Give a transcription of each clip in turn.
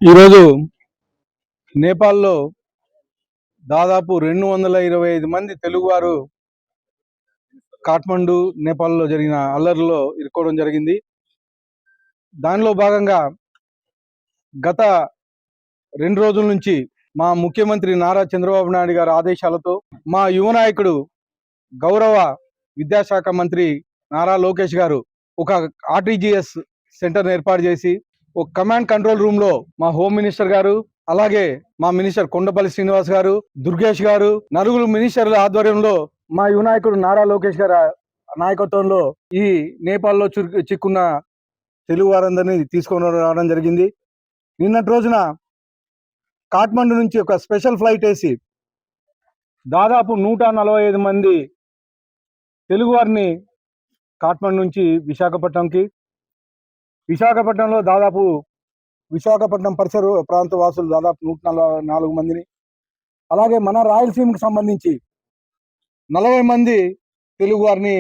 ఈరోజు నేపాల్లో దాదాపు 225 మంది తెలుగువారు కాఠ్మండు నేపాల్లో జరిగిన అల్లర్లలో ఇరుక్కోవడం జరిగింది. దానిలో భాగంగా గత 2 రోజుల నుంచి మా ముఖ్యమంత్రి నారా చంద్రబాబు నాయుడు గారి ఆదేశాలతో మా యువ నాయకుడు గౌరవ విద్యాశాఖ మంత్రి నారా లోకేష్ గారు ఒక ఆర్టీజీఎస్ సెంటర్ ఏర్పాటు చేసి ఒక కమాండ్ కంట్రోల్ రూమ్ లో మా హోమ్ మినిస్టర్ గారు, అలాగే మా మినిస్టర్ కొండపల్లి శ్రీనివాస్ గారు, దుర్గేష్ గారు, నలుగురు మినిస్టర్ల ఆధ్వర్యంలో మా యువ నాయకుడు నారా లోకేష్ గారి నాయకత్వంలో ఈ నేపాల్లో చిక్కున్న తెలుగు వారందరినీ తీసుకొని రావడం జరిగింది. నిన్నటి రోజున కాఠ్మండు నుంచి ఒక స్పెషల్ ఫ్లైట్ వేసి దాదాపు 145 మంది తెలుగు వారిని కాఠ్మండు నుంచి విశాఖపట్నంలో దాదాపు విశాఖపట్నం పరిసర ప్రాంత వాసులు దాదాపు 144 మందిని, అలాగే మన రాయలసీమకు సంబంధించి 40 మంది తెలుగు వారిని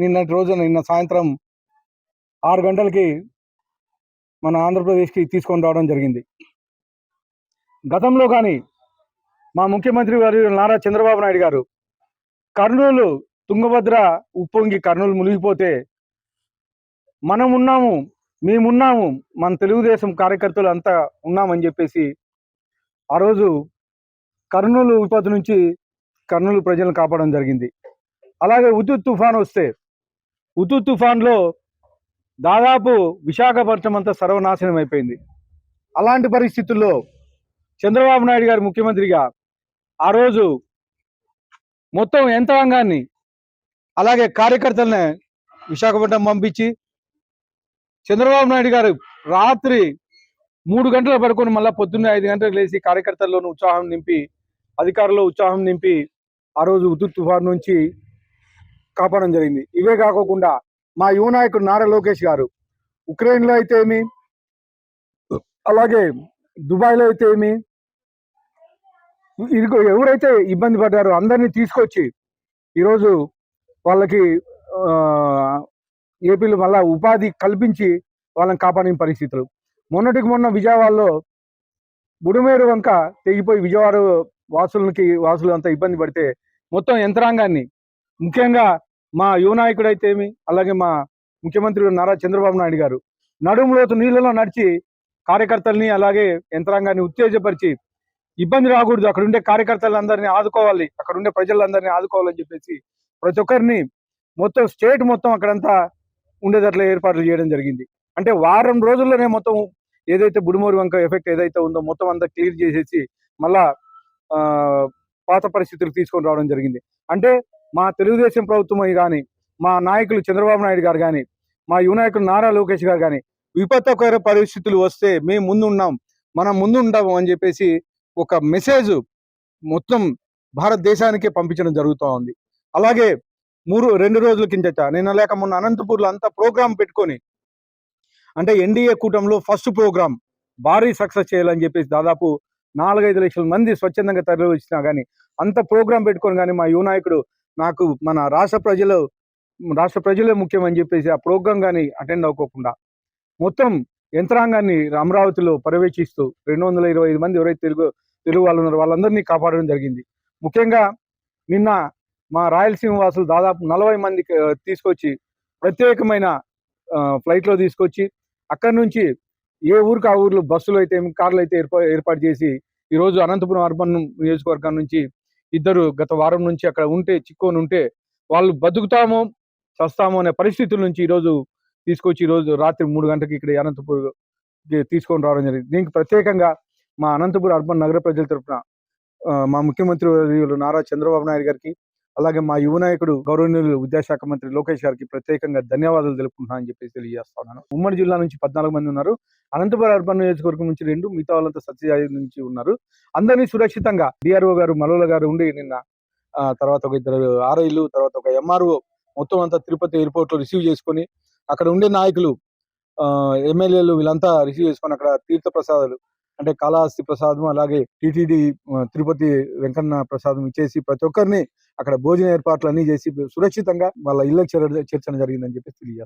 నిన్న సాయంత్రం 6 గంటలకి మన ఆంధ్రప్రదేశ్కి తీసుకొని రావడం జరిగింది. గతంలో కానీ మా ముఖ్యమంత్రి గారు నారా చంద్రబాబు నాయుడు గారు కర్నూలు తుంగభద్ర ఉప్పొంగి కర్నూలు మునిగిపోతే మేమున్నాము మన తెలుగుదేశం కార్యకర్తలు అంతా ఉన్నామని చెప్పేసి ఆ రోజు కర్నూలు విపత్తు నుంచి కర్నూలు ప్రజలను కాపాడడం జరిగింది. అలాగే హుదూద్ తుఫాన్ వస్తే హుదూద్ తుఫాన్లో దాదాపు విశాఖపట్నం అంతా సర్వనాశనం అయిపోయింది. అలాంటి పరిస్థితుల్లో చంద్రబాబు నాయుడు గారు ముఖ్యమంత్రిగా ఆ రోజు మొత్తం యంత్రాంగాన్ని అలాగే కార్యకర్తలనే విశాఖపట్నం పంపించి చంద్రబాబు నాయుడు గారు రాత్రి 3 గంటలు పడుకొని మళ్ళీ పొద్దున్నే 5 గంటలకు లేచి కార్యకర్తల్లోనూ ఉత్సాహం నింపి, అధికారుల్లో ఉత్సాహం నింపి ఆ రోజు హుదూద్ తుఫాన్ నుంచి కాపాడడం జరిగింది. ఇవే కాకుండా మా యువ నాయకుడు నారా లోకేష్ గారు ఉక్రెయిన్లో అయితే ఏమి, అలాగే దుబాయ్లో అయితే ఏమి, ఎవరైతే ఇబ్బంది పడ్డారో అందరినీ తీసుకొచ్చి ఈరోజు వాళ్ళకి ఏపీలో మళ్ళా ఉపాధి కల్పించి వాళ్ళని కాపాడిన పరిస్థితులు. మొన్న విజయవాడలో బుడమేరు వంక తెగిపోయి విజయవాడ వాసులు అంతా ఇబ్బంది పడితే మొత్తం యంత్రాంగాన్ని, ముఖ్యంగా మా యువ నాయకుడు అయితే ఏమి, అలాగే మా ముఖ్యమంత్రి నారా చంద్రబాబు నాయుడు గారు నడుములోతు నీళ్ళలో నడిచి కార్యకర్తల్ని అలాగే యంత్రాంగాన్ని ఉత్తేజపరిచి ఇబ్బంది రాకూడదు, అక్కడ ఉండే కార్యకర్తలందరినీ ఆదుకోవాలి, అక్కడ ఉండే ప్రజలందరినీ ఆదుకోవాలని చెప్పేసి ప్రతి ఒక్కరిని మొత్తం స్టేట్ మొత్తం అక్కడంతా ఉండేటట్లు ఏర్పాట్లు చేయడం జరిగింది. అంటే వారం రోజుల్లోనే మొత్తం ఏదైతే బుడుమూరు వంక ఎఫెక్ట్ ఏదైతే ఉందో మొత్తం అంతా క్లియర్ చేసేసి మళ్ళా పాత పరిస్థితులు తీసుకొని రావడం జరిగింది. అంటే మా తెలుగుదేశం ప్రభుత్వం కానీ, మా నాయకులు చంద్రబాబు నాయుడు గారు కానీ, మా యువ నాయకులు నారా లోకేష్ గారు కానీ విపత్కర పరిస్థితులు వస్తే మేము మనం ముందు ఉంటాము అని చెప్పేసి ఒక మెసేజ్ మొత్తం భారతదేశానికే పంపించడం జరుగుతూ ఉంది. అలాగే 2 రోజుల కిందట నిన్న లేక మొన్న అనంతపూర్లో అంతా ప్రోగ్రాం పెట్టుకొని, అంటే ఎన్డీఏ కూటమిలో ఫస్ట్ ప్రోగ్రాం భారీ సక్సెస్ చేయాలని చెప్పేసి దాదాపు 4-5 లక్షల మంది స్వచ్ఛందంగా తరలి వచ్చినా కానీ అంత ప్రోగ్రాం పెట్టుకొని కానీ మా యువ నాయకుడు నాకు మన రాష్ట్ర ప్రజలే ముఖ్యం అని చెప్పేసి ఆ ప్రోగ్రాం కానీ అటెండ్ అవ్వకుండా మొత్తం యంత్రాంగాన్ని అమరావతిలో పర్యవేక్షిస్తూ 225 మంది ఎవరైతే తెలుగు వాళ్ళు ఉన్నారో వాళ్ళందరినీ కాపాడడం జరిగింది. ముఖ్యంగా నిన్న మా రాయలసీమ వాసులు దాదాపు 40 మంది తీసుకొచ్చి ప్రత్యేకమైన ఫ్లైట్లో తీసుకొచ్చి అక్కడి నుంచి ఏ ఊరికి ఆ ఊర్లో బస్సులు అయితే కార్లు అయితే ఏర్పాటు చేసి ఈరోజు అనంతపురం అర్బన్ నియోజకవర్గం నుంచి ఇద్దరు గత వారం నుంచి అక్కడ చిక్కొని ఉంటే వాళ్ళు బతుకుతామో చస్తామో అనే పరిస్థితుల నుంచి ఈరోజు రాత్రి 3 గంటలకు ఇక్కడ అనంతపురం తీసుకొని రావడం జరిగింది. దీనికి ప్రత్యేకంగా మా అనంతపురం అర్బన్ నగర ప్రజల తరఫున మా ముఖ్యమంత్రి నారా చంద్రబాబు నాయుడు గారికి, అలాగే మా యువ నాయకుడు గౌరవనీయులు విద్యాశాఖ మంత్రి లోకేష్ గారికి ప్రత్యేకంగా ధన్యవాదాలు తెలుపుకుంటున్నానని చెప్పేసి తెలియజేస్తున్నాను. ఉమ్మడి జిల్లా నుంచి 14 మంది ఉన్నారు. అనంతపురం అర్బన్ నియోజకవర్గం నుంచి 2, మిగతా వాళ్ళంతా సత్యసాయి నుంచి ఉన్నారు. అందరినీ సురక్షితంగా డిఆర్ఓ గారు మలోల గారు ఉండి నిన్న తర్వాత ఒక 2 ఆర్ఐలు, తర్వాత ఒక ఎంఆర్ఓ మొత్తం అంతా తిరుపతి ఎయిర్పోర్ట్ లో రిసీవ్ చేసుకొని అక్కడ ఉండే నాయకులు, ఎమ్మెల్యేలు వీళ్ళంతా రిసీవ్ చేసుకొని అక్కడ తీర్థ ప్రసాదాలు అంటే కాళహస్తి ప్రసాదం, అలాగే టిటిడి తిరుపతి వెంకన్న ప్రసాదం ఇచ్చేసి ప్రతి ఒక్కరిని అక్కడ భోజన ఏర్పాట్లు అన్ని చేసి సురక్షితంగా వాళ్ళ ఇళ్ళకి చేర్చడం జరిగిందని చెప్పి తెలియజేస్తారు.